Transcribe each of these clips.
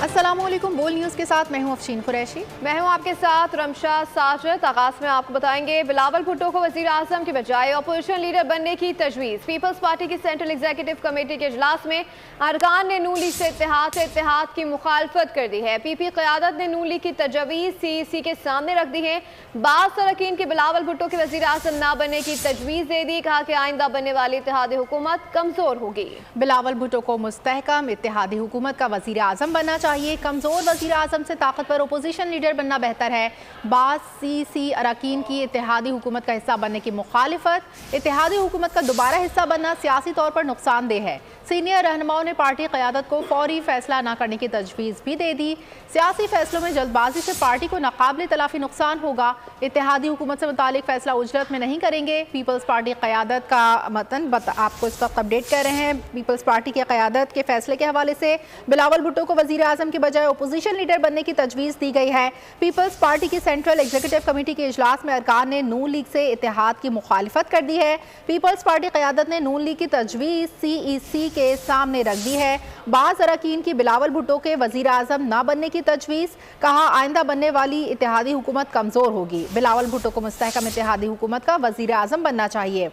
अस्सलामुअलैकुम। बोल न्यूज़ के साथ मैं हूं अफशीन कुरैशी। मैं हूं आपके साथ रमशा साजिद। आगाज में आपको बताएंगे बिलावल भुट्टो को वजीर आजम के बजाय अपोजिशन लीडर बनने की तजवीज़। पीपल्स पार्टी की सेंट्रल एग्जीक्यूटिव कमेटी के इजलास में अरकान ने नून लीग से इत्तेहाद की मुखालफत कर दी है। पीपी क़यादत ने नून लीग की तजवीज़ CEC के सामने रख दी है। बाज़ अरकान के बिलावल भुट्टो के वजीर आजम न बनने की तजवीज़ दे दी। कहा कि आइंदा बनने वाली इत्तेहादी हुकूमत कमज़ोर होगी। बिलावल भुट्टो को मुस्तहकम इत्तेहादी हुकूमत का वजीर आजम बनना चाहिए। कमजोर वजीर आजम से ताकतवर अपोजिशन लीडर बनना बेहतर है। बाज़ CEC अरकान की इत्तेहादी हुकूमत का हिस्सा बनने की मुखालिफत। इत्तेहादी हुकूमत का दोबारा हिस्सा बनना सियासी तौर पर नुकसानदेह है। सीनियर रहनुमाओं ने पार्टी क़यादत को फौरी फैसला न करने की तजवीज़ भी दे दी। सियासी फैसलों में जल्दबाजी से पार्टी को नाकाबिले तलाफी नुकसान होगा। इत्तेहादी हुकूमत से मुतालिक फैसला उजरत में नहीं करेंगे। पीपल्स पार्टी क़यादत का मतन आपको इस वक्त अपडेट कर रहे हैं। पीपल्स पार्टी के क़यादत के फैसले के हवाले से बिलावल भुट्टो को वज़ीर आज़म के बजाय अपोजिशन लीडर बनने की तजवीज़ दी गई है। पीपल्स पार्टी की सेंट्रल एग्जीक्यूटिव कमेटी के इजलास में अरकान ने नून लीग से इत्तेहाद की मुखालिफत कर दी है। पीपल्स पार्टी क़यादत ने नून लीग की तजवीज़ CEC के सामने रख दी है। बाज़ अरकान की बिलावल भुट्टो के वज़ीर आज़म न बनने की तजवीज़। कहा आइंदा बनने वाली इत्तेहादी हुकूमत कमज़ोर होगी। बिलावल भुट्टो को मुस्तहकम इत्तेहादी हुकूमत का वज़ीर आज़म बनना चाहिए।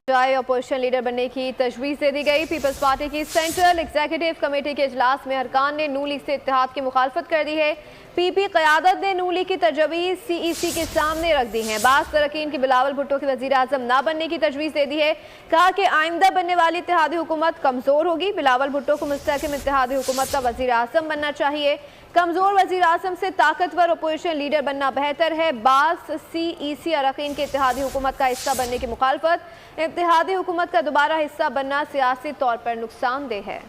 अपोजिशन लीडर बनने की तजवीज़ दे दी गई। पीपल्स पार्टी की सेंट्रल एग्जीक्यूटिव कमेटी के इजलास में अरकान ने नून लीग से इत्तेहाद की मुखालफत कर दी है। पीपी क़यादत ने नून लीग की तजवीज़ CEC के सामने रख दी है। बाज़ अरकान की बिलावल भुट्टो के वज़ीर आज़म न बनने की तजवीज़ दे दी है। कहा कि आइंदा बनने वाली इत्तेहादी हुकूमत कमज़ोर होगी। बिलावल भुट्टो को मुस्तहकम इत्तेहादी हुकूमत का वज़ीर आज़म बनना चाहिए। कमज़ोर वज़ीर आज़म से ताकतवर अपोजिशन लीडर बनना बेहतर है। बाज़ CEC अरकान के इत्तेहादी हुकूमत का हिस्सा बनने की मुखालफत। इत्तेहादी हुकूमत का दोबारा हिस्सा बनना सियासी तौर पर नुकसानदेह है।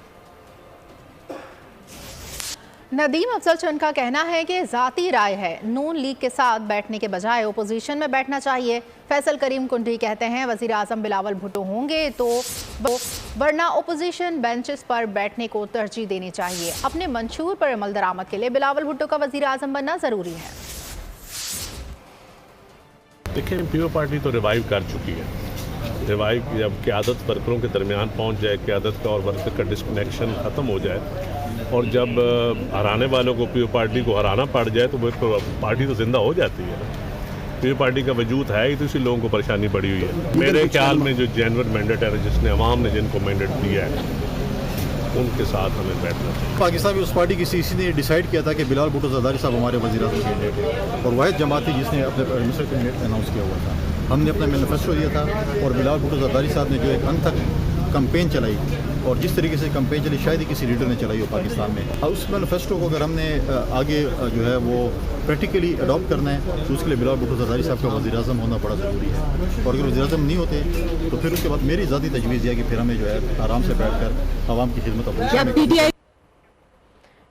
नदीम अफजल चंद का कहना है कि ज़ाती राय है, नून लीग के साथ बैठने के बजाय अपोजिशन में बैठना चाहिए। फैसल करीम कुंडी कहते हैं वज़ीर आज़म बिलावल भुट्टो होंगे तो वरना अपोजिशन बेंचेस पर बैठने को तरजीह देनी चाहिए। अपने मंशूर पर अमल दरामद के लिए बिलावल भुट्टो का वज़ीर आज़म बनना ज़रूरी है। देखिए, पीओ पार्टी तो रिवाइव कर चुकी है। रिवाइव जब क़यादत वर्करों के दरमियान पहुंच जाए, क़यादत का और वर्कर का डिस्कनेक्शन ख़त्म हो जाए और जब हराने वालों को पीओ पार्टी को हराना पड़ जाए तो वो पार्टी तो जिंदा हो जाती है। पीओ पार्टी का वजूद है ही तो इसी लोगों को परेशानी पड़ी हुई है। मेरे ख्याल में जो जेन्युइन मैंडेट है, जिसने अवाम ने जिनको मैंडेट दिया है, उनके साथ हमें बैठना चाहिए। पाकिस्तान में उस पार्टी की CEC ने डिसाइड किया था कि बिलावल भुट्टो ज़रदारी साहब हमारे वज़ीर आज़म कैंडिडेट है और वाहिद जमात थी जिसने अपने मिनिस्टर कैंडिडेट अनाउंस किया हुआ था। हमने अपना मैनिफेस्टो दिया था और बिलावल भुट्टो ज़रदारी साहब ने जो एक अनथक कैंपेन चलाई और जिस तरीके से कैंपेन चली शायद ही किसी लीडर ने चलाई हो पाकिस्तान में। और उस मैनिफेस्टो को अगर हमने आगे जो है वो प्रैक्टिकली अडॉप्ट करना है तो उसके लिए बिलावल भुट्टो ज़रदारी साहब का वज़ीर आज़म होना बड़ा ज़रूरी है। और अगर वज़ीर आज़म नहीं होते तो फिर उसके बाद मेरी ज़ाती तजवीज़ है कि फिर हमें जो है आराम से बैठ कर आवाम की खिदमत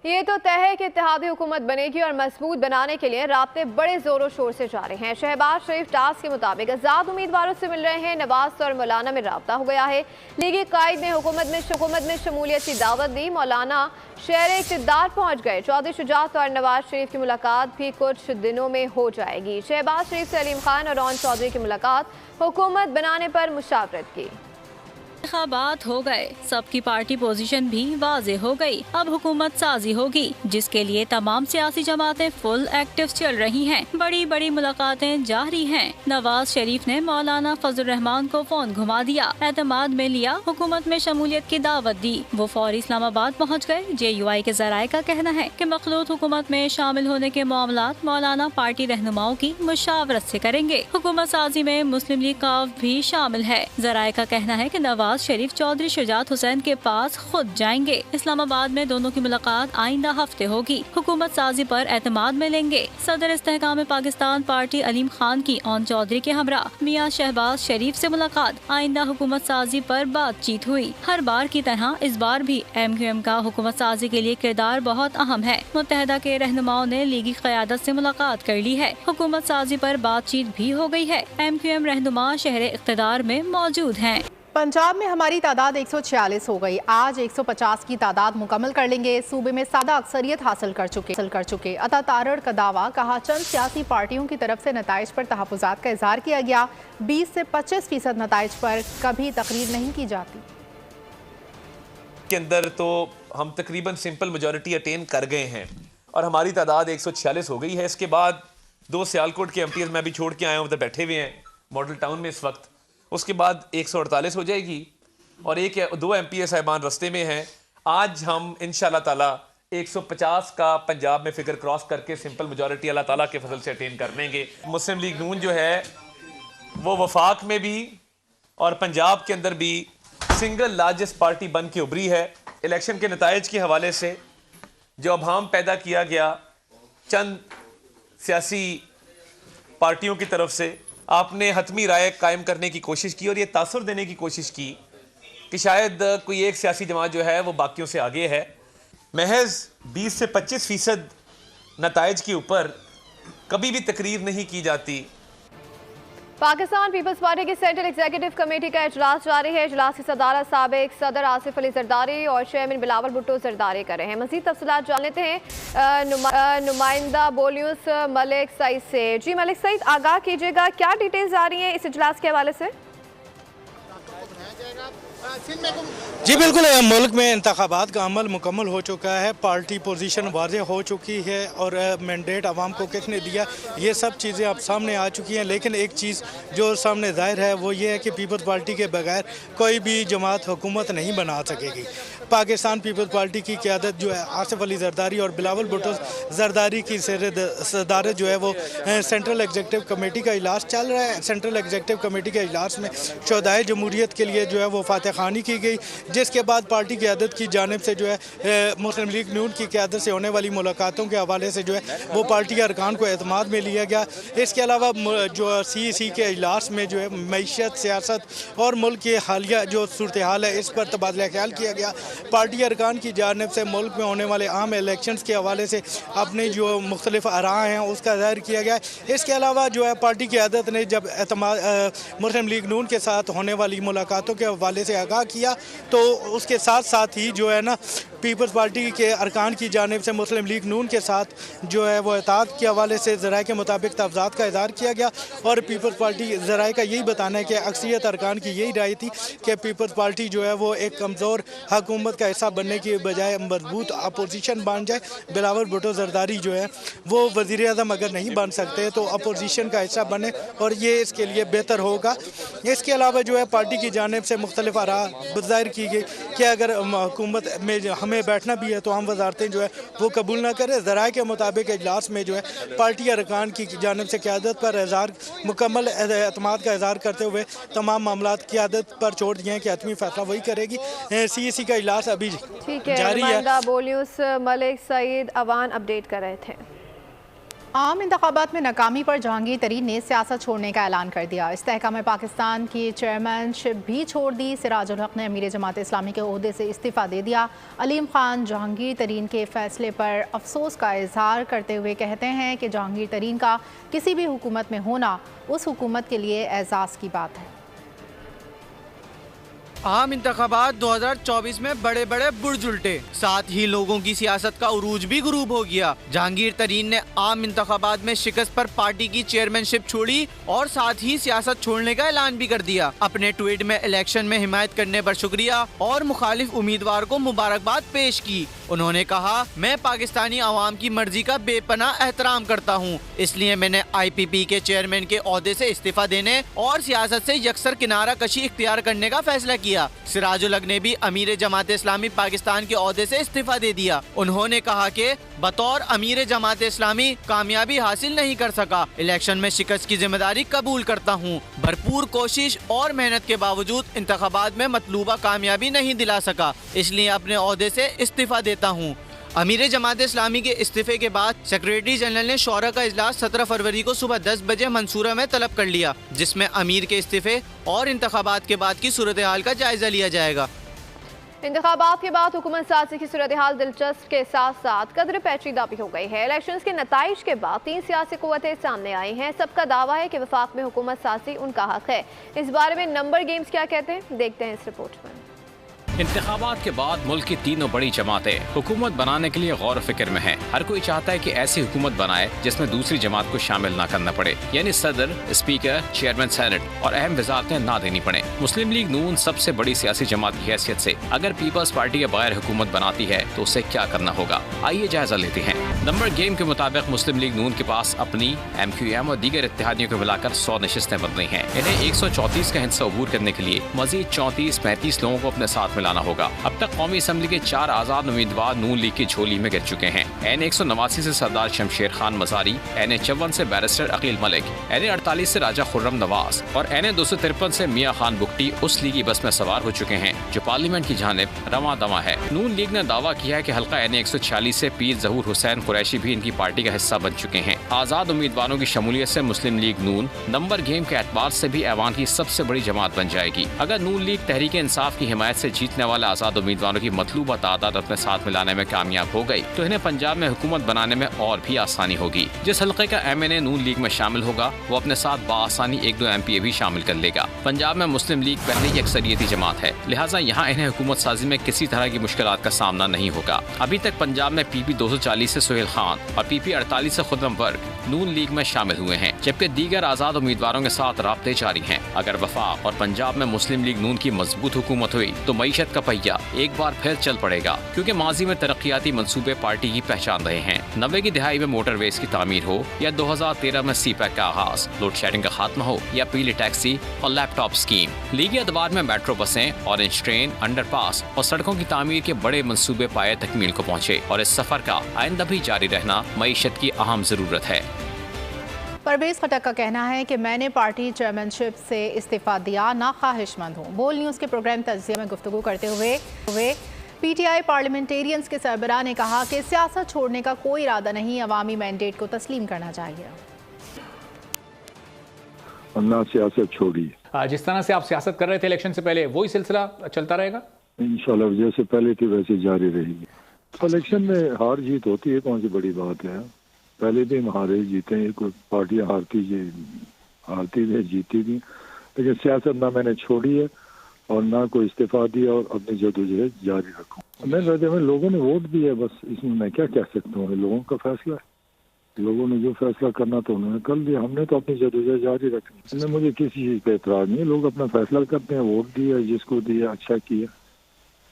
ये तो तय है कि इत्तेहादी हुकूमत बनेगी और मजबूत बनाने के लिए राब्ते बड़े जोरों शोर से जा रहे हैं। शहबाज शरीफ टास्क के मुताबिक आज़ाद उम्मीदवारों से मिल रहे हैं। नवाज और मौलाना में राब्ता हो गया है। लीगी कायद ने हुकूमत में शमूलियत की दावत दी। मौलाना शहर इक़्तिदार पहुँच गए। चौधरी शुजात और नवाज शरीफ की मुलाकात भी कुछ दिनों में हो जाएगी। शहबाज शरीफ से अलीम खान और रौन चौधरी की मुलाकात, हुकूमत बनाने पर मुशावरत की। इंतखाबात हो गए, सबकी पार्टी पोजीशन भी वाज़े हो गई। अब हुकूमत साजी होगी जिसके लिए तमाम सियासी जमातें फुल एक्टिव चल रही हैं। बड़ी बड़ी मुलाकातें जारी हैं। नवाज शरीफ ने मौलाना फजल रहमान को फोन घुमा दिया, एतमाद में लिया, हुकूमत में शमूलियत की दावत दी। वो फौरी इस्लामाबाद पहुँच गए। JUI के ज़राए का कहना है कि मखलूत हुकूमत में शामिल होने के मामलात मौलाना पार्टी रहनुमाओं की मुशावरत से करेंगे। हुकूमत साजी में मुस्लिम लीग का भी शामिल है। ज़राए का कहना है कि नवाज शरीफ चौधरी शुजात हुसैन के पास खुद जाएंगे। इस्लामाबाद में दोनों की मुलाकात आइंदा हफ्ते होगी। हुकूमत साजी पर एतमाद में लेंगे। सदर इस्तेहकाम पाकिस्तान पार्टी अलीम खान की ओन चौधरी के हमरा मियां शहबाज शरीफ से मुलाकात। आइंदा हुकूमत साजी पर बातचीत हुई। हर बार की तरह इस बार भी MQM का हुकूमत साजी के लिए किरदार बहुत अहम है। मुत्तहदा के रहनुमाओं ने लीगी क़यादत से मुलाकात कर ली है। हुकूमत साजी पर बातचीत भी हो गई है। MQM रहनुमा शहर इक़्तिदार में मौजूद हैं। पंजाब में हमारी तादाद 146 हो गई। आज 150 की तादाद मुकम्मल कर लेंगे। सूबे में सादा अक्सरियत हासिल कर चुके। अता तारड़ का दावा, कहा चंद सियासी पार्टियों की तरफ से नताइज पर तहफ़्फ़ुज़ात का इज़हार किया गया। 20 से 25% नताइज पर कभी तकरीर नहीं की जाती। के अंदर तो हम तकरीबन सिंपल मेजॉरिटी अटेन कर गए हैं और हमारी तादाद 146 हो गई है। इसके बाद 2 सियालकोट के एमपीएस मैं भी छोड़ के आया हूँ, उधर बैठे हुए हैं मॉडल टाउन में इस वक्त। उसके बाद 148 हो जाएगी और 2 एमपीएस साहिबान रस्ते में हैं। आज हम इंशाल्लाह ताला 150 का पंजाब में फिगर क्रॉस करके सिंपल मेजॉरिटी अल्लाह ताला के फजल से अटेन कर लेंगे। मुस्लिम लीग नून जो है वो वफाक में भी और पंजाब के अंदर भी सिंगल लार्जेस्ट पार्टी बन के उभरी है। इलेक्शन के नताइज के हवाले से जो अभाम पैदा किया गया चंद सियासी पार्टियों की तरफ से, आपने हतमी राय कायम करने की कोशिश की और ये तासुर देने की कोशिश की कि शायद कोई एक सियासी जमात जो है वो बाकियों से आगे है। महज 20 से 25% नताइज के ऊपर कभी भी तकरीर नहीं की जाती। पाकिस्तान पीपल्स पार्टी की सेंट्रल एग्जीक्यूटिव कमेटी का इजलास जारी है। इजलास की सदारत साबिक सदर आसिफ अली जरदारी और चेयरमैन बिलावल भुट्टो जरदारी कर रहे हैं। मज़ीद तफसीलात जान लेते हैं नुमाइंदा बोलियूस मलिक सईद से। जी मलिक सईद, आगाह कीजिएगा, क्या डिटेल्स आ रही हैं इस इजलास के हवाले से? जी बिल्कुल, मुल्क में इंतखाबात का अमल मुकम्मल हो चुका है, पार्टी पोजीशन वाज़ेह हो चुकी है और मैंडेट आवाम को किसने दिया ये सब चीज़ें अब सामने आ चुकी हैं। लेकिन एक चीज़ जो सामने ज़ाहिर है वो ये है कि पीपल्स पार्टी के बगैर कोई भी जमात हुकूमत नहीं बना सकेगी। पाकिस्तान पीपल्स पार्टी की क़यादत जो है आसिफ अली जरदारी और बिलावल भुट्टो जरदारी की सदारत जो है वो सेंट्रल एग्जीक्यूटिव कमेटी का इजलास चल रहा है। सेंट्रल एग्जीक्यूटिव कमेटी के इजलास में शोहदाए जमहूरियत के लिए जो है वो फातह खानी की गई, जिसके बाद पार्टी क़यादत की जानिब से जो है मुस्लिम लीग नून की क़यादत से होने वाली मुलाकातों के हवाले से जो है वो पार्टी अरकान को एतमाद में लिया गया। इसके अलावा जो CEC के इजलास में जो है मईशत, सियासत और मुल्क की हालिया जो सूरत हाल है इस पर तबादला ख्याल किया गया। पार्टी अरकान की जानिब से मुल्क में होने वाले आम इलेक्शन के हवाले से अपने जो मुख्तलिफ आरा हैं उसका ज़ाहिर किया गया। इसके अलावा जो है पार्टी क़यादत ने जब मुस्लिम लीग नून के साथ होने वाली मुलाकातों के हवाले से आगाह किया तो उसके साथ साथ ही जो है ना पीपल्स पार्टी के अरकान की जानिब से मुस्लिम लीग नून के साथ जो है वो इत्तेहाद के हवाले से ज़राए के मुताबिक तफज़ात का इज़हार किया गया। और पीपल्स पार्टी ज़राए का यही बताना है कि अक्सरियत अरकान की यही राय थी कि पीपल्स पार्टी जो है वो एक कमज़ोर हुकूमत का हिस्सा बनने की बजाय मजबूत अपोजिशन बन जाए। बिलावल भुट्टो जरदारी जो है वो वज़ीर आज़म अगर नहीं बन सकते तो अपोजिशन का हिस्सा बने और ये इसके लिए बेहतर होगा। इसके अलावा जो है पार्टी की जानिब से मुख्तलिफ आरा ज़ाहिर की गई कि अगर हुकूमत में हमें बैठना भी है तो हम वजारतें जो है वो कबूल ना करें। ज़राए के मुताबिक इजलास में जो है पार्टी अरकान की जानिब से क़यादत पर मुकम्मल एतमाद का इज़हार करते हुए तमाम मामला क़यादत पर छोड़ दिए हैं कि हतमी फैसला वही करेगी। CEC का इजलास अभी जारी है। बोलियूस मलिक सईद अवान अपडेट कर रहे थे। आम इंतखाबात में नाकामी पर जहांगीर तरीन ने सियासत छोड़ने का ऐलान कर दिया। इस्तेहकाम पाकिस्तान की चेयरमैनशिप भी छोड़ दी। सिराजुल हक ने अमीर जमात इस्लामी के ओहदे से इस्तीफ़ा दे दिया। अलीम खान जहांगीर तरीन के फैसले पर अफसोस का इजहार करते हुए कहते हैं कि जहांगीर तरीन का किसी भी हुकूमत में होना उस हुकूमत के लिए एजाज़ की बात है। आम इंतखाबात 2024 में बड़े बड़े बुर्ज उल्टे, साथ ही लोगों की सियासत का उरूज भी गुरूब हो गया। जहांगीर तरीन ने आम इंतखाबात में शिकस्त पर पार्टी की चेयरमैनशिप छोड़ी और साथ ही सियासत छोड़ने का ऐलान भी कर दिया। अपने ट्वीट में इलेक्शन में हिमायत करने पर शुक्रिया और मुखालिफ उम्मीदवार को मुबारकबाद पेश की। उन्होंने कहा, मैं पाकिस्तानी अवाम की मर्जी का बेपनाह एहतराम करता हूँ, इसलिए मैंने IPP के चेयरमैन के ओहदे से इस्तीफा देने और सियासत से यकसर किनारा कशी इख्तियार करने का फैसला किया। सिराजुल हक ने भी अमीर जमात इस्लामी पाकिस्तान के ओहदे से इस्तीफा दे दिया। उन्होंने कहा कि बतौर अमीर जमात इस्लामी कामयाबी हासिल नहीं कर सका, इलेक्शन में शिकस्त की जिम्मेदारी कबूल करता हूँ। भरपूर कोशिश और मेहनत के बावजूद इंतखाबात में मतलूबा कामयाबी नहीं दिला सका, इसलिए अपने ओहदे से इस्तीफा देता हूँ। अमीर जमात इस्लामी के इस्तीफे के बाद सेक्रेटरी जनरल ने शौरा का इजलास 17 फरवरी को सुबह 10 बजे मंसूरा में तलब कर लिया, जिसमें अमीर के इस्तीफे और इंतखाबात के बाद की सूरत हाल का जायजा लिया जाएगा। इंतखाबात के बाद हुकूमत साजी की सूरत हाल दिलचस्प के साथ साथ कदर पेचीदा भी हो गई है। इलेक्शन के नताइज के बाद 3 सियासी कुव्वतें सामने आई हैं। सबका दावा है कि वफाक में हुकूमत साजी उनका हक है। इस बारे में नंबर गेम्स क्या कहते हैं, देखते हैं इस रिपोर्ट में। इंतखाबात के बाद मुल्क की तीनों बड़ी जमातें हुकूमत बनाने के लिए गौर फिक्र में हैं। हर कोई चाहता है कि ऐसी हुकूमत बनाए जिसमें दूसरी जमात को शामिल ना करना पड़े, यानी सदर, स्पीकर, चेयरमैन सेनेट और अहम वजारतें ना देनी पड़े। मुस्लिम लीग नून सबसे बड़ी सियासी जमात की हैसियत से अगर पीपल्स पार्टी के बगैर हुकूमत बनाती है तो उसे क्या करना होगा, आइए जायजा लेते हैं। नंबर गेम के मुताबिक मुस्लिम लीग नून के पास अपनी MQM और दीगर इत्तेहादियों को मिलाकर 100 नशिस्तें बदली हैं। इन्हें 134 का हिस्सा अबूर करने के लिए मजीद 34-35 लोगों को अपने साथ मिलाना होगा। अब तक कौमी असम्बली के 4 आजाद उम्मीदवार नून लीग की झोली में गिर चुके हैं। N189 से सरदार शमशेर खान मजारी, N54 से बैरिस्टर अकील मलिक, N48 से राजा खुर्रम नवाज और N253 से मियां खान बुगटी उस लीगी बस में सवार हो चुके हैं जो पार्लियामेंट की जानिब रवां दवा है। नून लीग ने दावा किया है कि हल्का N146 से पीर ज़हूर हुसैन कुरैशी भी इनकी पार्टी का हिस्सा बन चुके हैं। आजाद उम्मीदवारों की शमूलियत से मुस्लिम लीग नून नंबर गेम के एतबार से भी ऐवान की सबसे बड़ी जमात बन जाएगी। अगर नून लीग तहरीक इंसाफ की हिमायत से जीतने वाले आजाद उम्मीदवारों की मतलूबा तादाद अपने साथ मिलाने में कामयाब हो गई तो इन्हें पंजाब में हुकूमत बनाने में और भी आसानी होगी। जिस हल्के का MNA नून लीग में शामिल होगा वो अपने साथ बाआसानी 1-2 MPA भी शामिल कर लेगा। पंजाब में मुस्लिम लीग पहले ही अक्सरियती जमात है, लिहाजा यहाँ इन्हें हुकूमत साजी में किसी तरह की मुश्किलात का सामना नहीं होगा। अभी तक पंजाब में PP 240 से सोहेल खान और PP 48 से खुर्रम वर्ग नून लीग में शामिल हुए हैं, जबकि दीगर आजाद उम्मीदवारों के साथ राब्ते जारी हैं। अगर वफाक और पंजाब में मुस्लिम लीग नून की मजबूत हुकूमत हुई तो मईशत का पहिया एक बार फिर चल पड़ेगा, क्योंकि माजी में तरक्याती मंसूबे पार्टी की पहचान रहे हैं। 90 की दिहाई में मोटरवेज की तामीर हो या 2013 में CPEC का आगाज, लोड शेडिंग का खात्मा हो या पीली टैक्सी और लैपटॉप स्कीम, लीगी अदवार में मेट्रो बसें, ऑरेंज ट्रेन, अंडरपास और सड़कों की तामीर के बड़े मंसूबे पाए तकमील को पहुँचे और इस सफर का आइंदा भी जारी रहना मईशत की अहम जरूरत है। परवेज खटक का कहना है कि मैंने पार्टी चेयरमैनशिप से इस्तीफा दिया, ना ख्वाहिशमंद हूँ। बोल न्यूज़ के प्रोग्राम तज्जिया में गुफ्तगू करते हुए PTI पार्लियामेंटेरियंस के सरबराह ने कहा कि सियासत छोड़ने का कोई इरादा नहीं, अवामी मैंडेट को तस्लीम करना चाहिए। ना सियासत छोड़ी। जिस तरह से आप सियासत कर रहे थे इलेक्शन से पहले वही सिलसिला चलता रहेगा इंशाल्लाह, जैसे पहले थी वैसे जारी रहेगी। इलेक्शन में हार जीत होती है, कौन सी बड़ी बात है। पहले भी हम हारे जीते हैं, कोई पार्टियां हारती थी जीती थी, लेकिन सियासत ना मैंने छोड़ी है और ना कोई इस्तीफा दिया और अपनी जदोजहद जारी रखूँ। मैं लोगों ने वोट दिया, बस इसमें मैं क्या कह सकता हूँ, लोगों का फैसला है। लोगों ने जो फैसला करना तो उन्होंने कर दिया, हमने तो अपनी जदोजहद जारी रखनी। इसमें मुझे किसी चीज़ पे एतराज़ नहीं है, लोग अपना फैसला करते हैं, वोट दिया जिसको दिया अच्छा किया,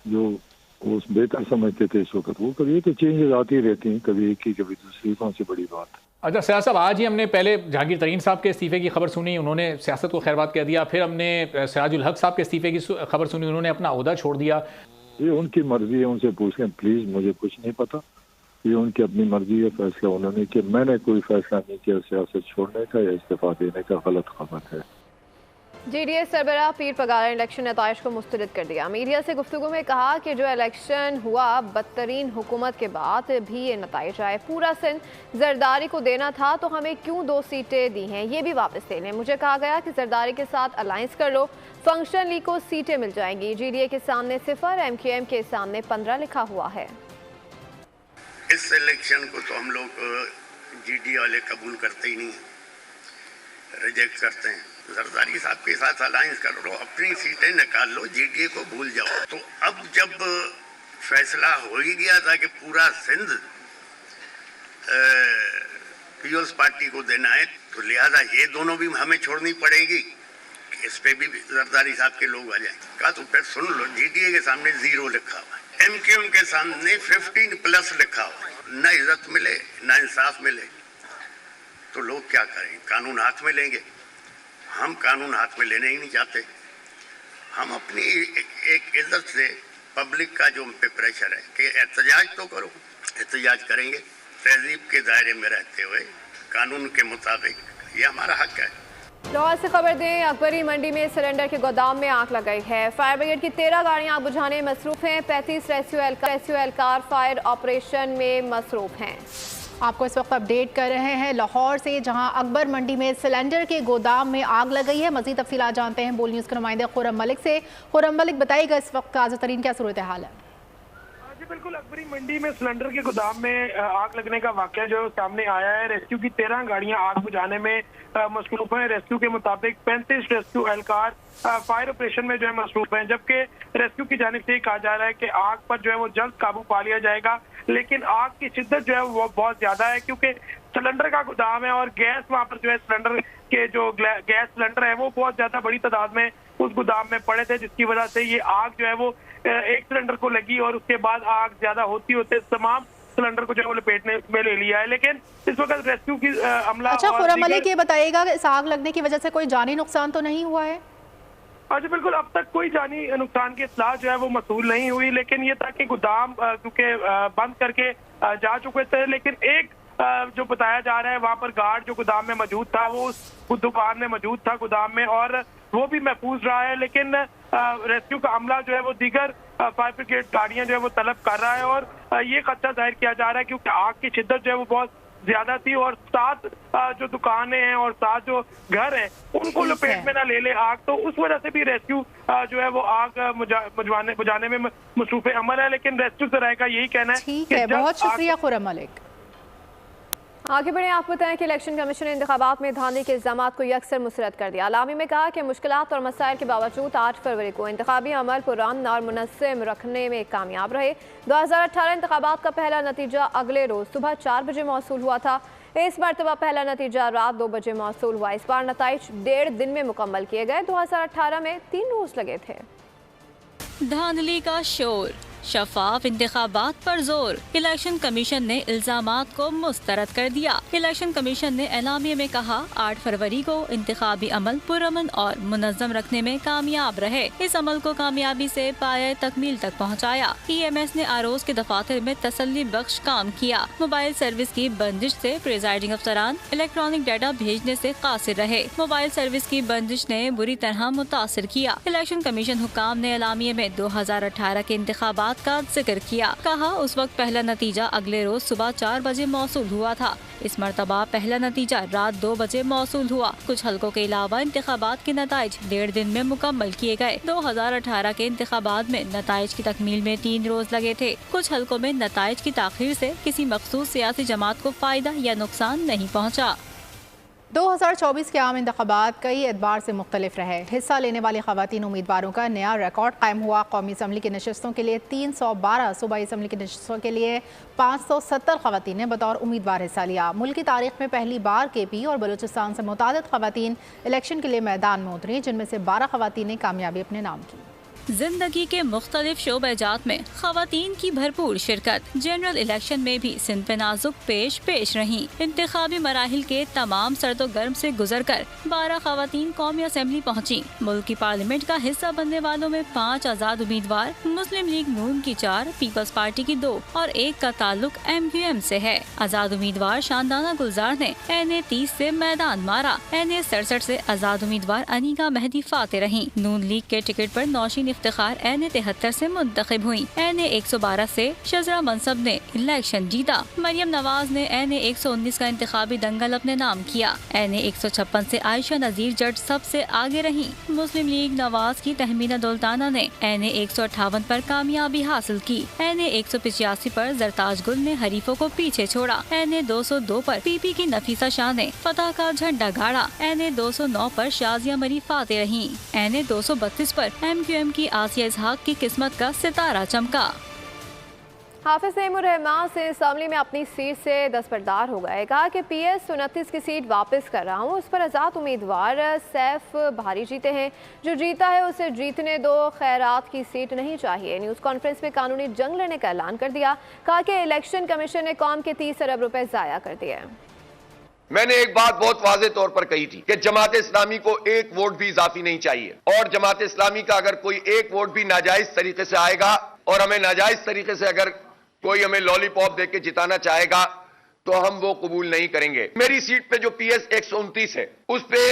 जो वो बेहतर समझते थे इस वक्त वो कभी तो चेंजेस आती रहती हैं, कभी एक की कभी दूसरी, कौन सी बड़ी बात। अच्छा सयाद साहब, आज ही हमने पहले जहांगीर तरीन साहब के इस्तीफे की खबर सुनी, उन्होंने सियासत को खैरबाद कह दिया। फिर हमने सिराजुल हक साहब के इस्तीफे की खबर सुनी, उन्होंने अपना ओहदा छोड़ दिया। ये उनकी मर्जी है, उनसे पूछ लें प्लीज़, मुझे कुछ नहीं पता। ये उनकी अपनी मर्जी है, फैसला उन्होंने किया। मैंने कोई फैसला नहीं किया सियासत छोड़ने का या इस्तीफा देने का, गलत खबर है। JDS सरबराह पीर पगारा ने इलेक्शन नताइज को मुस्तरद कर दिया। मीडिया से गुफ्तगू में कहा कि जो इलेक्शन हुआ बदतरीन हुकूमत के बाद भी ये नताइज आए। पूरा सिंध जरदारी को देना था तो हमें क्यों 2 सीटें दी हैं, ये भी वापस ले लें। मुझे कहा गया कि जरदारी के साथ अलायंस कर लो, फंक्शन लीग को सीटें मिल जाएंगी। GDA के सामने 0, MQM के सामने 15 लिखा हुआ है। इस इलेक्शन को तो हम लोग GDA वाले कबूल करते ही नहीं, रिजेक्ट करते हैं। जरदारी साहब के साथ अलायंस कर लो, अपनी सीटें निकाल लो, GDA को भूल जाओ। तो अब जब फैसला हो ही गया था कि पूरा सिंध पीपल्स पार्टी को देना है, तो लिहाजा ये दोनों भी हमें छोड़नी पड़ेगी, इस पे भी जरदारी साहब के लोग आ जाएंगे। कहा तो फिर सुन लो, GDA के सामने 0 लिखा हुआ है, MQM के सामने 15+ लिखा हुआ है। ना इज्जत मिले ना इंसाफ मिले तो लोग क्या करें, कानून हाथ में लेंगे। हम कानून हाथ में लेने ही नहीं चाहते। हम अपनी एक इज्जत से पब्लिक का जो हम पे प्रेशर है कि एहतजाज तो करो, एहतजाज करेंगे तहजीब के दायरे में रहते हुए, कानून के मुताबिक, ये हमारा हक है। लाहौर से खबर दें, अकबरी मंडी में सिलेंडर के गोदाम में आग लग गई है। फायर ब्रिगेड की 13 गाड़ियां आग बुझाने में मसरूफ हैं। 35 रेस्क्यू एहलकार फायर ऑपरेशन में मसरूफ हैं। आपको इस वक्त अपडेट कर रहे हैं लाहौर से, जहां अकबर मंडी में सिलेंडर के गोदाम में आग लग गई है। मजीद तफसीलात जानते हैं बोल न्यूज़ के नुमाइंदे खुर्रम मलिक से। खुर्रम मलिक, बताइएगा इस वक्त ताज़ा तरीन क्या सूरत हाल है? बिल्कुल, अकबरी मंडी में सिलेंडर के गोदाम में आग लगने का वाकया जो सामने आया है। रेस्क्यू की 13 गाड़ियां आग बुझाने में मसरूफ हैं। रेस्क्यू के मुताबिक 35 रेस्क्यू एहलकार फायर ऑपरेशन में जो है मसरूफ हैं, जबकि रेस्क्यू की जानिब से कहा जा रहा है कि आग पर जो है वो जल्द काबू पा लिया जाएगा। लेकिन आग की शिद्दत जो है वो बहुत ज्यादा है, क्योंकि सिलेंडर का गोदाम है और गैस वहाँ पर जो है सिलेंडर के जो गैस सिलेंडर है वो बहुत ज्यादा बड़ी तादाद में उस गोदाम में पड़े थे, जिसकी वजह से ये आग जो है वो एक सिलेंडर को लगी और उसके बाद आग ज्यादा होते होते तमाम सिलेंडर को जो है वो लपेटने में ले लिया है। लेकिन इस वक्त रेस्क्यू की अमला। अच्छा खुर्रम मलिक, ये बताइएगा इस आग लगने की वजह से कोई जानी नुकसान तो नहीं हुआ है? अच्छा, बिल्कुल, अब तक कोई जानी नुकसान की इत्तला जो है वो मसूल नहीं हुई। लेकिन ये था कि गोदाम क्योंकि बंद करके जा चुके थे, लेकिन एक जो बताया जा रहा है वहाँ पर गार्ड जो गोदाम में मौजूद था वो उस दुकान में मौजूद था गोदाम में, और वो भी महफूज रहा है। लेकिन रेस्क्यू का अमला जो है वो दीगर फायर ब्रिगेड गाड़ियां जो है वो तलब कर रहा है, और ये खदशा जाहिर किया जा रहा है क्योंकि आग की शिद्दत जो है वो बहुत ज्यादा थी, और 7 जो दुकानें हैं और 7 जो घर हैं उनको लपेट में ना ले ले आग, तो उस वजह से भी रेस्क्यू जो है वो आग बुझाने में मसरूफ अमल है। लेकिन रेस्क्यू से रहेगा यही कहना है। ठीक है, बहुत शुक्रिया खुर्रम मलिक। आगे बढ़े, आपको बताएं कि इलेक्शन कमीशन ने इंतखाबात में धांधली के इल्जामात को यकसर मुस्तरद कर दिया। अलामी में कहा कि मुश्किलात और मसाइल के बावजूद 8 फरवरी को इंतखाबी अमल पुरान और मुनज़्ज़म रखने में कामयाब रहे। 2018 इंतखाबात का पहला नतीजा अगले रोज सुबह 4 बजे मौसूल हुआ था। इस मरतबा पहला नतीजा रात 2 बजे मौसूल हुआ। इस बार नताइज 1.5 दिन में मुकम्मल किए गए। 2018 में 3 रोज लगे थे। धांधली का शोर, शफाफ इंतखाबात पर जोर, इलेक्शन कमीशन ने इल्जामात को मुस्तरद कर दिया। इलेक्शन कमीशन ने एलामिया में कहा 8 फरवरी को इंतखाबी अमल पुरअमन और मुनज़्ज़म रखने में कामयाब रहे। इस अमल को कामयाबी से पाए तकमील तक पहुँचाया। EMS ने आरोज के दफातर में तसल्ली बख्श काम किया। मोबाइल सर्विस की बंदिश से प्रिजाइडिंग अफसरान इलेक्ट्रॉनिक डाटा भेजने से कासिर रहे। मोबाइल सर्विस की बंदिश ने बुरी तरह मुतासिर किया। इलेक्शन कमीशन हुकाम ने एलामिया में 2018 के इंतखाबात का जिक्र किया। कहा उस वक्त पहला नतीजा अगले रोज सुबह 4 बजे मौसूल हुआ था। इस मरतबा पहला नतीजा रात 2 बजे मौसूल हुआ। कुछ हलकों के अलावा इंतखाबात के नताइज 1.5 दिन में मुकम्मल किए गए। 2018 के इंतखाबात में नताइज की तकमील में 3 रोज लगे थे। कुछ हलकों में नताइज की ताखीर से किसी मखसूस सियासी जमात को फायदा या नुकसान नहीं पहुँचा। 2024 के आम इंतखाबात कई एतबार से मुख्तलिफ रहे। हिस्सा लेने वाले खवातीन उम्मीदवारों का नया रिकॉर्ड कायम हुआ। कौमी असम्बली की नशस्तों के लिए 312, सूबाई असम्बली की नशस्तों के लिए 570 खवातीन ने बतौर उम्मीदवार हिस्सा लिया। मुल्क की तारीख में पहली बार KP और बलूचिस्तान से मुतादिद खवातीन इलेक्शन के लिए मैदान में उतरी, जिनमें से 12 खवातीन ने कामयाबी अपने नाम की। जिंदगी के मुख्तलिफ शोबेजात में खवातीन की भरपूर शिरकत। जनरल इलेक्शन में भी सिंध पे नाजुक पेश रहीं। इंतखाबी मराहिल के तमाम सर्दो गर्म से गुजर कर 12 खवातीन कौमी असम्बली पहुँची। मुल्क की पार्लियामेंट का हिस्सा बनने वालों में 5 आज़ाद उम्मीदवार, मुस्लिम लीग नून की 4, पीपल्स पार्टी की 2 और 1 का ताल्लुक MQM से है। आज़ाद उम्मीदवार शानदाना गुलजार ने NA 30 से मैदान मारा। NA 67 से आज़ाद उम्मीदवार अनीका मेहदी फाते रहीं। नून लीग के टिकट पर नौशीन इफ्तिखार NA 73 से मुंतखब हुई। NA 112 से शजरा मनसब ने इलेक्शन जीता। मरियम नवाज ने NA 119 का इंतखाबी दंगल अपने नाम किया। NA 156 से आयशा नजीर जट सबसे आगे रही। मुस्लिम लीग नवाज की तहमीना दौलताना ने NA 158 पर कामयाबी हासिल की। NA 185 पर जरताज गुल ने हरीफों को पीछे छोड़ा। NA 202 पर PP की नफीसा शाह ने फतह का झंडा गाड़ा। NA 209 पर शाजिया मरी फाते रही। NA 232 पर MQM की आसिया इसहाक की किस्मत का सितारा चमका। हाफिज तैमूर रहमान से असम्बली में अपनी सीट से दस्तबरदार हो गए। कहा कि PS 29 की सीट वापस कर रहा हूँ। उस पर आज़ाद उम्मीदवार सैफ भारी जीते हैं। जो जीता है उसे जीतने दो, खैरात की सीट नहीं चाहिए। न्यूज़ कॉन्फ्रेंस में कानूनी जंग लड़ने का ऐलान कर दिया। कहा कि इलेक्शन कमीशन ने कौम के 30 अरब रुपए ज़ाया कर दिए। मैंने एक बात बहुत वाज़े तौर पर कही थी कि जमात इस्लामी को एक वोट भी इजाफी नहीं चाहिए, और जमात इस्लामी का अगर कोई एक वोट भी नाजायज तरीके से आएगा और हमें नाजायज तरीके से अगर कोई हमें लॉलीपॉप देके जिताना चाहेगा तो हम वो कबूल नहीं करेंगे। मेरी सीट पे जो PS 129 है उस पे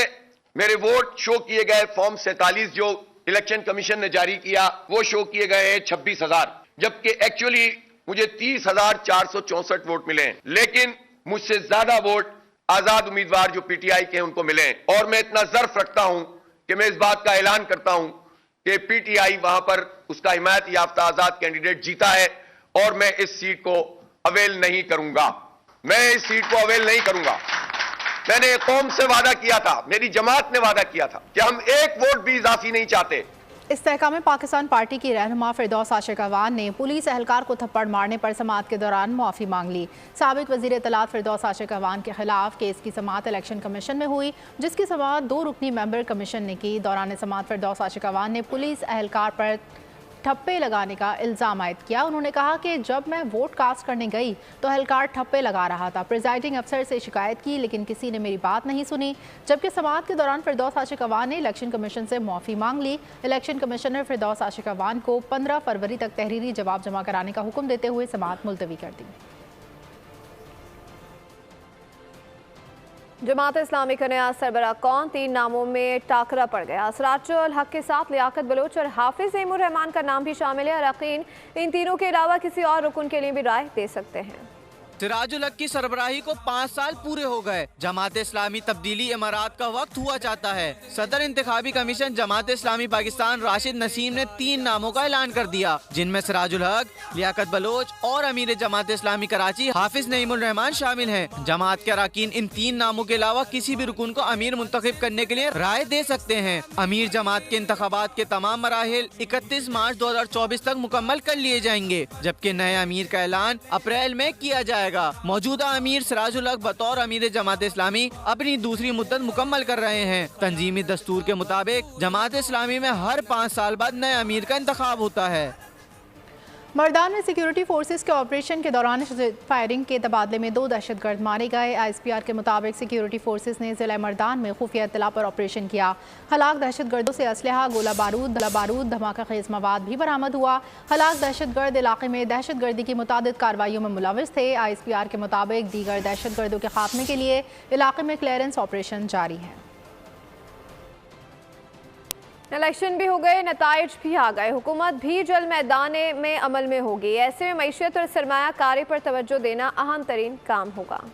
मेरे वोट शो किए गए फॉर्म 47 जो इलेक्शन कमीशन ने जारी किया वो शो किए गए हैं 26,000, जबकि एक्चुअली मुझे 30,464 वोट मिले हैं। लेकिन मुझसे ज्यादा वोट आजाद उम्मीदवार जो PTI के हैं उनको मिले। और मैं इतना ज़र्फ रखता हूं कि मैं इस बात का ऐलान करता हूं कि PTI वहां पर उसका हिमायत याफ्ता आजाद कैंडिडेट जीता है और मैं इस सीट को अवेल नहीं करूंगा। मैं इस सीट को अवेल नहीं करूंगा। मैंने कौम से वादा किया था, मेरी जमात ने वादा किया था कि हम एक वोट भी इजाफी नहीं चाहते। इस्तेहकाम पाकिस्तान पार्टी की रहनुमा फिरदौस आशिक अवान ने पुलिस एहलकार को थप्पड़ मारने पर समाअत के दौरान माफ़ी मांग ली। साबिक वज़ीर इत्तलात फिरदौस आशिक अवान के खिलाफ केस की समाअत इलेक्शन कमीशन में हुई, जिसकी समाअत 2 रुकनी मेंबर कमीशन ने की। दौरान समाअत फिरदौस आशिक अवान ने पुलिस एहलकार पर ठप्पे लगाने का इल्ज़ाम आयद किया। उन्होंने कहा कि जब मैं वोट कास्ट करने गई तो एहलकार ठप्पे लगा रहा था। प्रिजाइडिंग अफसर से शिकायत की लेकिन किसी ने मेरी बात नहीं सुनी। जबकि समाअत के दौरान फिरदौस आशिक अवान ने इलेक्शन कमीशन से माफ़ी मांग ली। इलेक्शन कमिश्नर फिरदौस आशिक अवान को 15 फरवरी तक तहरीरी जवाब जमा कराने का हुक्म देते हुए समाअत मुलतवी कर दी। जमात इस्लामी का नया सरबराह कौन, 3 नामों में टाकरा पड़ गया। सिराजुल हक के साथ लियाकत बलोच और हाफिज नईमुर रहमान का नाम भी शामिल है। अरकान इन तीनों के अलावा किसी और रुकन के लिए भी राय दे सकते हैं। सिराजुल हक की सरबराही को 5 साल पूरे हो गए। जमात इस्लामी तब्दीली इमारात का वक्त हुआ चाहता है। सदर इंतखाबी कमीशन जमात इस्लामी पाकिस्तान राशिद नसीम ने 3 नामों का ऐलान कर दिया, जिनमें सिराजुल हक, लियाकत बलोच और अमीर जमात इस्लामी कराची हाफिज नईमुर रहमान शामिल हैं। जमात के अरकान इन 3 नामों के अलावा किसी भी रुकन को अमीर मुंतखब करने के लिए राय दे सकते हैं। अमीर जमात के इंतखाबात के तमाम मराहिल 31 मार्च 2024 तक मुकम्मल कर लिए जाएंगे, जबकि नए अमीर का ऐलान अप्रैल में किया जाएगा। मौजूदा अमीर सिराजुल हक बतौर अमीर जमात इस्लामी अपनी दूसरी मुद्दत मुकम्मल कर रहे हैं। तंजीमी दस्तूर के मुताबिक जमात इस्लामी में हर 5 साल बाद नए अमीर का इंतखाब होता है। मर्दान में सिक्योरिटी फोर्सेस के ऑपरेशन के दौरान फायरिंग के तबादले में 2 दहशतगर्द मारे गए। ISPR के मुताबिक सिक्योरिटी फोर्सेस ने ज़िला मर्दान में खुफिया इत्तला पर ऑपरेशन किया। हलाक दहशतगर्दों से असलहा, गोला बारूद, धमाका खेज मवाद भी बरामद हुआ। हलाक दहशतगर्द इलाके में दहशतगर्दी की मुतादिद कार्रवाइयों में मुलविस थे। ISPR के मुताबिक दीगर दहशतगर्दों के खात्मे के लिए इलाके में क्लियरेंस ऑपरेशन जारी है। इलेक्शन भी हो गए, नताइज भी आ गए, हुकूमत भी जल्द मैदान में अमल में होगी। ऐसे में मईशत और सरमायाकारी पर तवज्जो देना अहम तरीन काम होगा।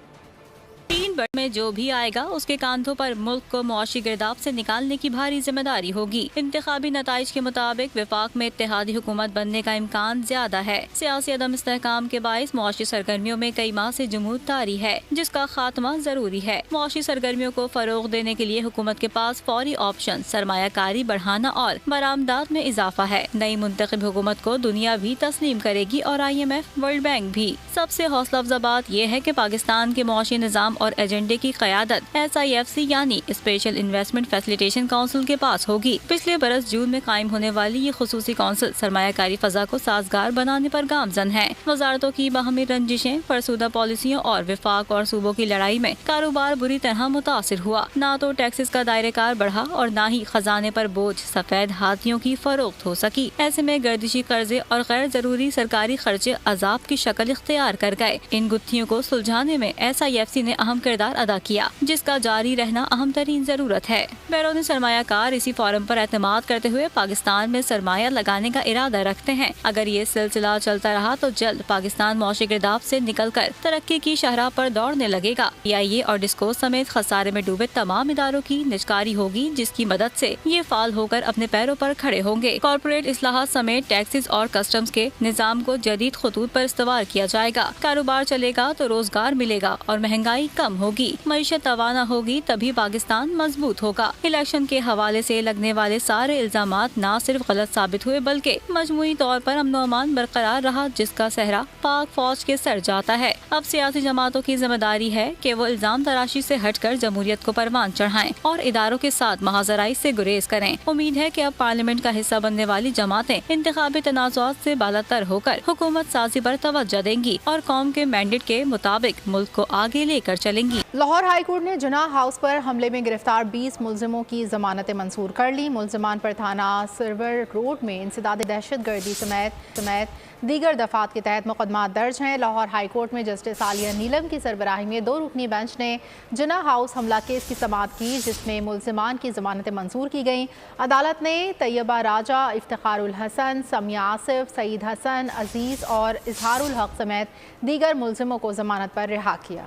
3 बड़ में जो भी आएगा उसके कांधों पर मुल्क को मुआशी गिरदाव से निकालने की भारी जिम्मेदारी होगी। इंतखाबी नताइज के मुताबिक वफाक में इत्तेहादी हुकूमत बनने का इम्कान ज्यादा है। सियासी अदम इस्तेहकाम के बाइस मुआशी सरगर्मियों में कई माह से जमूद तारी है, जिसका खात्मा जरूरी है। मुआशी सरगर्मियों को फरोग देने के लिए हुकूमत के पास फौरी ऑप्शन सरमायाकारी बढ़ाना और बरामदात में इजाफा है। नई मुंतखब हुकूमत को दुनिया भी तस्लीम करेगी और IMF, वर्ल्ड बैंक भी। सबसे हौसला अफजा बात यह है कि पाकिस्तान के मुआशी निज़ाम और एजेंडे की क़यादत SIFC यानी स्पेशल इन्वेस्टमेंट फैसिलिटेशन काउंसिल के पास होगी। पिछले बरस जून में कायम होने वाली ये खुसूसी काउंसिल सरमायाकारी फजा को साजगार बनाने पर गामजन है। वजारतों की बाहमी रंजिशें, फरसूदा पॉलिसियों और विफाक और सूबों की लड़ाई में कारोबार बुरी तरह मुतासिर हुआ। न तो टैक्सेस का दायरेकार बढ़ा और न ही खजाने पर बोझ सफेद हाथियों की फरोख्त हो सकी। ऐसे में गर्दिशी कर्जे और गैर जरूरी सरकारी खर्चे अजाब की शक्ल इख्तियार कर गए। इन गुत्थियों को सुलझाने में SIFC ने अहम किरदार अदा किया, जिसका जारी रहना अहम तरीन जरूरत है। बैरूनी सरमायाकार इसी फोरम पर एतमाद करते हुए पाकिस्तान में सरमाया लगाने का इरादा रखते हैं। अगर ये सिलसिला चलता रहा तो जल्द पाकिस्तान मुआशी गिरदाव से निकलकर तरक्की की शहरा पर दौड़ने लगेगा। PIA और डिस्कोस समेत खसारे में डूबे तमाम इदारों की निजकारी होगी, जिसकी मदद से ये फाल होकर अपने पैरों पर खड़े होंगे। कॉर्पोरेट इस्लाहात समेत टैक्सेस और कस्टम्स के निजाम को जदीद खतूत पर इस्तेमाल किया जाएगा। कारोबार चलेगा तो रोजगार मिलेगा और महंगाई कम होगी। मईशत तवाना होगी तभी पाकिस्तान मजबूत होगा। इलेक्शन के हवाले से लगने वाले सारे इल्जामात न सिर्फ गलत साबित हुए बल्कि मजमूई तौर पर अमन अमान बरकरार रहा, जिसका सहरा पाक फौज के सर जाता है। अब सियासी जमातों की जिम्मेदारी है कि वो इल्जाम तराशी से हटकर जमहूरियत को परवान चढ़ाएं और इदारों के साथ महाजराई से गुरेज करें। उम्मीद है कि अब पार्लियामेंट का हिस्सा बनने वाली जमातें इंतखाबी तनाज़ुआत से बालातर होकर हुकूमत साजी पर तवज्जो देंगी और कौम के मैंडेट के मुताबिक मुल्क को आगे लेकर चलेंगी। लाहौर हाई कोर्ट ने जिन्ना हाउस पर हमले में गिरफ्तार 20 मुलजिमों की जमानतें मंजूर कर ली। मुलजिमान पर थाना सर्वर रोड में इंसदाद दहशतगर्दी समेत दीगर दफात के तहत मुकदमा दर्ज हैं। लाहौर हाई कोर्ट में जस्टिस आलिया नीलम की सरबराही में 2 रुकनी बेंच ने जिन्ना हाउस हमला केस की समाअत की, जिसमें मुलजिमान की जमानतें मंजूर की गईं। अदालत ने तैयबा राजा, इफ्तिखारुल हसन, समिया आसिफ, सईद हसन, अजीज़ और इजहारुल हक समेत दीगर मुलजिमों को जमानत पर रिहा किया।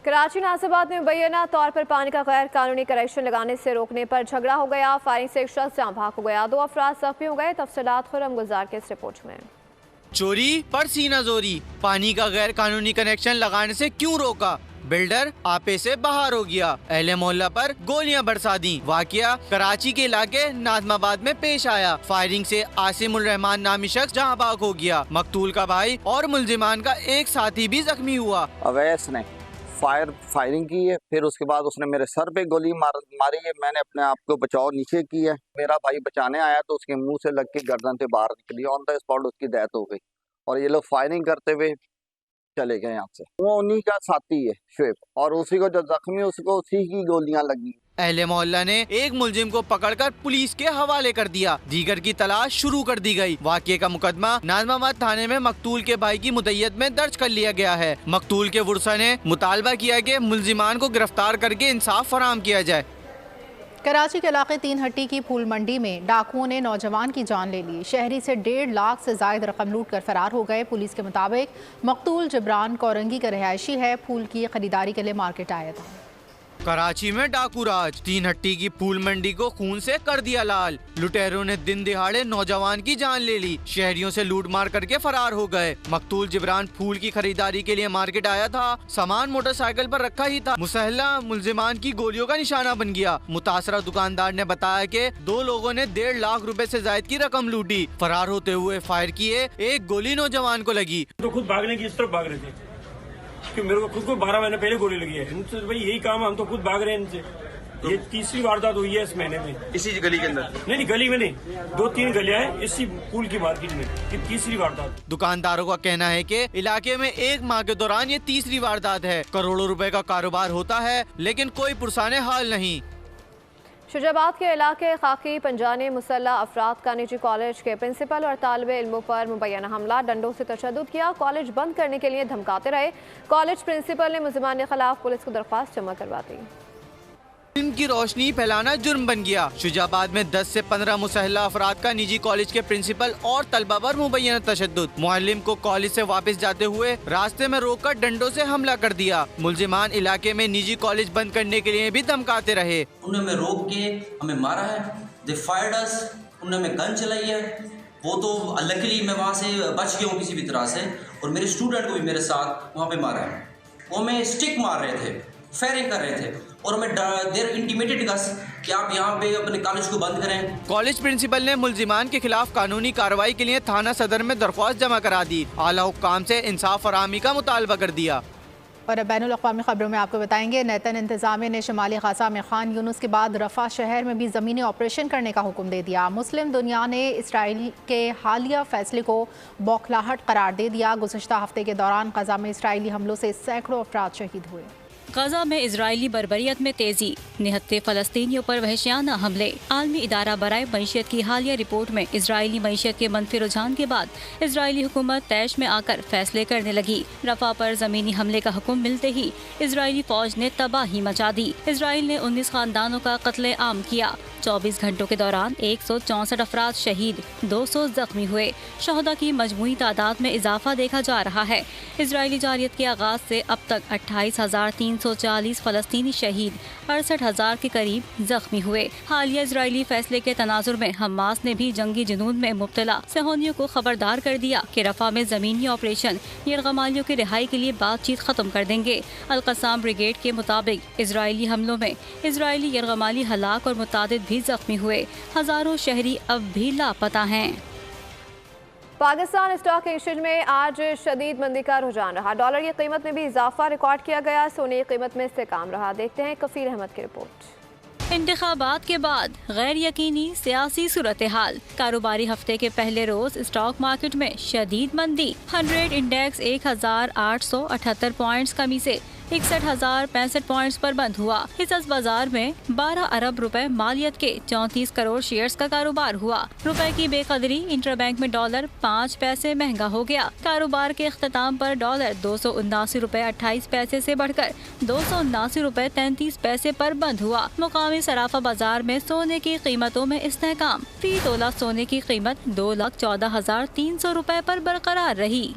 कराची नासिबात में मुबैना तौर पर पानी का गैर कानूनी कनेक्शन लगाने से रोकने पर झगड़ा हो गया। फायरिंग से एक शख्स जहाँ भाग हो गया, 2 अफराद जख्मी हो गए। तफसीलात खुर्रम गुलजार के इस रिपोर्ट में। चोरी पर सीना जोरी, पानी का गैर कानूनी कनेक्शन लगाने से क्यों रोका, बिल्डर आपे से बाहर हो गया, अहले मोहल्ला पर गोलियां बरसा दी। वाकया कराची के इलाके नाजमाबाद में पेश आया। फायरिंग से आसिमुल रहमान नामी शख्स जहां बाग हो गया। मकतूल का भाई और मुलजिमान का एक साथी भी जख्मी हुआ। अवैस ने फायरिंग की है, फिर उसके बाद उसने मेरे सर पे गोली मारी है। मैंने अपने आप को बचाव नीचे किया है। मेरा भाई बचाने आया तो उसके मुंह से लग के गर्दन से बाहर निकली, ऑन द स्पॉट उसकी डेथ हो गई और ये लोग फायरिंग करते हुए चले गए यहाँ से। वो उन्हीं का साथी है शुएब, और उसी को जो जख्मी उसको उसी की गोलियां लगी। अहले मोहल्ला ने एक मुलजिम को पकड़कर पुलिस के हवाले कर दिया। दीगर की तलाश शुरू कर दी गई। वाक़ये का मुकदमा नाजमाबाद थाने में मकतूल के भाई की मुद्दत में दर्ज कर लिया गया है। मकतूल के वुरसा ने मुतालबा किया कि मुलजिमान को गिरफ्तार करके इंसाफ फराहम किया जाए। कराची के इलाके 3 हट्टी की फूल मंडी में डाकुओं ने नौजवान की जान ले ली। शहरी से 1.5 लाख से जायद रकम लूट कर फरार हो गए। पुलिस के मुताबिक मकतूल जिब्रान कोरंगी का रिहायशी है। फूल की खरीदारी के लिए मार्केट आया था। कराची में डाकू राज, 3 हट्टी की फूल मंडी को खून से कर दिया लाल। लुटेरों ने दिन दिहाड़े नौजवान की जान ले ली। शहरियों से लूट मार करके फरार हो गए। मकतूल जिब्रान फूल की खरीदारी के लिए मार्केट आया था। सामान मोटरसाइकिल पर रखा ही था। मुसल्ला मुलजिमान की गोलियों का निशाना बन गया। मुतासरा दुकानदार ने बताया कि 2 लोगों ने 1.5 लाख रुपए से जायद की रकम लूटी। फरार होते हुए फायर किए, एक गोली नौजवान को लगी। तो खुद भागने की इस तरफ भाग रहे थे कि मेरे को खुद को 12 महीने पहले गोली लगी है। इनसे भाई यही काम, हम तो खुद भाग रहे हैं इनसे। तो ये 3री वारदात हुई है इस महीने में। इसी गली के अंदर? नहीं, गली में नहीं, 2-3 गलियां हैं इसी फूल की मार्केट में। ये 3री वारदात। दुकानदारों का कहना है कि इलाके में 1 माह के दौरान ये 3री वारदात है। करोड़ों रुपए का कारोबार होता है लेकिन कोई पुरसाने हाल नहीं। शुजाबाद के इलाके खाकी पंजाने मुसल्ला अफराद का निजी कॉलेज के प्रिंसिपल और तालिब इल्मों पर मुबैना हमला, डंडों से तशद्दुद किया, कॉलेज बंद करने के लिए धमकाते रहे। कॉलेज प्रिंसिपल ने मुलजिमान के खिलाफ पुलिस को दरख्वास्त जमा करवा दी। इनकी रोशनी फैलाना जुर्म बन गया। शुजाबाद में 10 से 15 मुसल्ला अफराद का निजी कॉलेज के प्रिंसिपल और तलबा पर मुबैना तशद्दुद। मुअल्लिम को कॉलेज से वापस जाते हुए रास्ते में रोककर डंडों से हमला कर दिया। मुलजिमान इलाके में निजी कॉलेज बंद करने के लिए भी धमकाते रहे। उन्होंने हमें रोक के हमें मारा है, दे फायर्ड अस, उन्होंने हमें गन चलाई है। वो तो लकीली मैं वहाँ से बच गया हूँ किसी भी तरह से, और मेरे स्टूडेंट को भी मेरे साथ वहाँ पे मारा है। वो हमें स्टिक मार रहे थे, फायरिंग कर रहे थे और हमें देर इंटीमेटेड अस कि आप यहाँ पे अपने कॉलेज को बंद करें। कॉलेज प्रिंसिपल ने मुलजिमान के खिलाफ कानूनी कार्रवाई के लिए थाना सदर में दरख्वास्त जमा करा दी। आला हुक्काम से इंसाफ फराहमी का मुतालबा कर दिया। और बैनुल अक़वामी खबरों में आपको बताएंगे, नेतन इंतजामिया ने शुमाली गाज़ा में खान यूनुस के बाद रफ़ा शहर में भी ज़मीनी ऑपरेशन करने का हुक्म दे दिया। मुस्लिम दुनिया ने इसराइल के हालिया फैसले को बौखलाहट करार दे दिया। गुज़श्ता हफ्ते के दौरान गाज़ा में इसराइली हमलों से सैकड़ों अफराद शहीद हुए। गाज़ा में इजरायली बर्बरियत में तेजी, निहत्ते फ़लस्तीनियों पर वहशियाना हमले। आलमी इदारा बराए मईशत की हालिया रिपोर्ट में इजरायली मईशत के मनफी रुझान के बाद इजरायली हुकूमत तैश में आकर फैसले करने लगी। रफा पर ज़मीनी हमले का हुक्म मिलते ही इजरायली फौज ने तबाही मचा दी। इसराइल ने 19 खानदानों का कत्ले आम किया। 24 घंटों के दौरान 164 अफराद शहीद, 200 जख्मी हुए। शहदा की मजमूई तादाद में इजाफा देखा जा रहा है। इजरायली जारियत के आगाज से अब तक 28,340 फलस्तीनी शहीद, 68,000 के करीब जख्मी हुए। हालिया इजरायली फैसले के तनाजुर में हमास ने भी जंगी जुनून में मुब्तला सेहोनियों को खबरदार कर दिया कि रफा में जमीनी ऑपरेशन यरगमालियों की रिहाई के लिए बातचीत खत्म कर देंगे। अल-कसाम ब्रिगेड के मुताबिक इजरायली हमलों में इजरायली यरगमाली हलाक और मुतादिद भी जख्मी हुए। हजारों शहरी अब भी लापता हैं। पाकिस्तान स्टॉक एक्सचेंज में आज शदीद मंदी का रुझान रहा। डॉलर की कीमत में भी इजाफा रिकॉर्ड किया गया। सोने की कीमत में इस्तेकाम रहा। देखते हैं कफीर अहमद की रिपोर्ट। इंतखाबात के बाद गैर यकीनी सियासी सूरत हाल। कारोबारी हफ्ते के पहले रोज स्टॉक मार्केट में शदीद मंदी। 100 इंडेक्स 1,878 पॉइंट्स कमी से 61,065 पॉइंट्स पर बंद हुआ। हिस्सा बाजार में 12 अरब रुपए मालियत के 34 करोड़ शेयर्स का कारोबार हुआ। रुपए की बेकदरी, इंटरबैंक में डॉलर 5 पैसे महंगा हो गया। कारोबार के इख्तिताम पर डॉलर 279 रुपए 28 पैसे से बढ़कर 279 रुपए 33 पैसे पर बंद हुआ। मुकामी सराफा बाजार में सोने की कीमतों में इस्तेहकाम। फी तोला सोने की कीमत 2,14,300 रुपए पर बरकरार रही।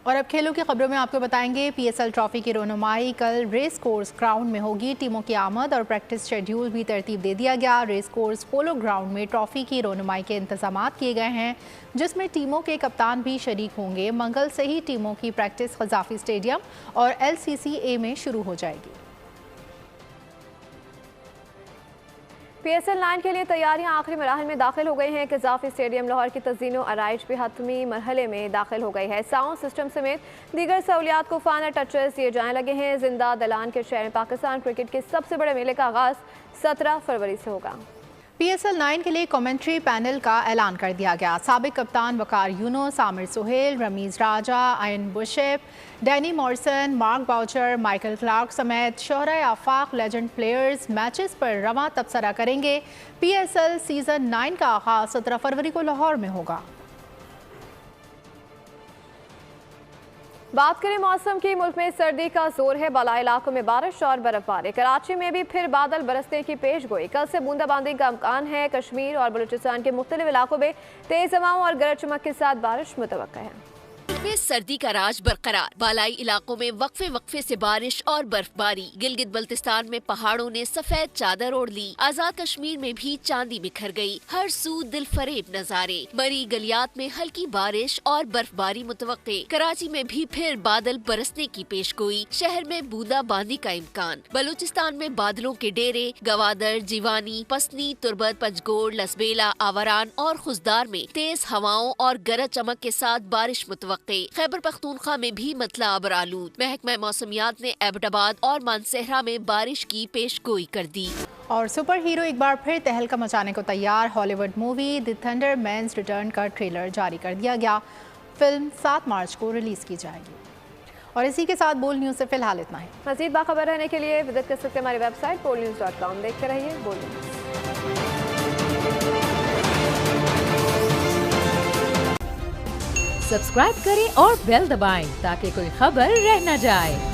और अब खेलों की खबरों में आपको बताएंगे PSL ट्रॉफी की रोनुमाई कल रेस कोर्स ग्राउंड में होगी। टीमों की आमद और प्रैक्टिस शेड्यूल भी तरतीब दे दिया गया। रेस कोर्स पोलो ग्राउंड में ट्रॉफी की रोनुमाई के इंतजाम किए गए हैं, जिसमें टीमों के कप्तान भी शरीक होंगे। मंगल से ही टीमों की प्रैक्टिस कज़ाफी स्टेडियम और LCCA में शुरू हो जाएगी। PSL 9 के लिए तैयारियां आखिरी मराहल में दाखिल हो गई हैं। कज़ाफी स्टेडियम लाहौर की तज़ीन और आराइश भी हतमी मरहले में दाखिल हो गई है। साउंड सिस्टम समेत दीगर सहूलियात को फाइनल टचेस दिए जाने लगे हैं। जिंदा दलान के शहर में पाकिस्तान क्रिकेट के सबसे बड़े मेले का आगाज़ 17 फरवरी से होगा। PSL 9 के लिए कमेंट्री पैनल का ऐलान कर दिया गया। साबिक कप्तान Waqar Younis, Aamir Sohail, Rameez Raja, Ian Bishop, Danny Morrison, Mark Boucher, Michael Clarke समेत शोहरा आफाक लेजेंड प्लेयर्स मैचेस पर रवां तबसरा करेंगे। PSL सीजन 9 का आगाज 17 फरवरी को लाहौर में होगा। बात करें मौसम की, मुल्क में सर्दी का जोर है। बालाई इलाकों में बारिश और बर्फबारी। कराची में भी फिर बादल बरसने की पेशगोई। कल से बूंदाबांदी का इम्कान है। कश्मीर और बलूचिस्तान के मुख्तलिफ इलाकों में तेज हवाओं और गरज चमक के साथ बारिश मुतवक्का है। में सर्दी का राज बरकरार। बालाई इलाकों में वक्फे वक्फे से बारिश और बर्फबारी। गिलगित बल्तिस्तान में पहाड़ों ने सफेद चादर ओढ़ ली। आजाद कश्मीर में भी चांदी बिखर गई। हर सू दिल फरेब नजारे। बड़ी गलियात में हल्की बारिश और बर्फबारी मुतवक्के। कराची में भी फिर बादल बरसने की पेशगोई। शहर में बूंदाबांदी का इम्कान। बलूचिस्तान में बादलों के डेरे। गवादर, जीवानी, पसनी, तुर्बत, पंजगोड़, लसबेला, आवारान और खुजदार में तेज हवाओं और गरज चमक के साथ बारिश मुतवक्के। खैबर पख्तूनख्वा में भी मतला अबर आलूद। महकमा मौसमियात ने एबटाबाद और मानसेहरा में बारिश की पेशगोई कर दी। और सुपर हीरो एक बार फिर तहलका मचाने को तैयार। Hollywood movie the Thundermans Return का ट्रेलर जारी कर दिया गया। फिल्म 7 मार्च को रिलीज की जाएगी। और इसी के साथ बोल न्यूज से फिलहाल इतना है। मजीद बाखबर रहने के लिए विजिट कर सकते हैं हमारी वेबसाइट bolnews.com। देखते रहिए बोल न्यूज। सब्सक्राइब करें और बेल दबाएं ताकि कोई खबर रह न जाए।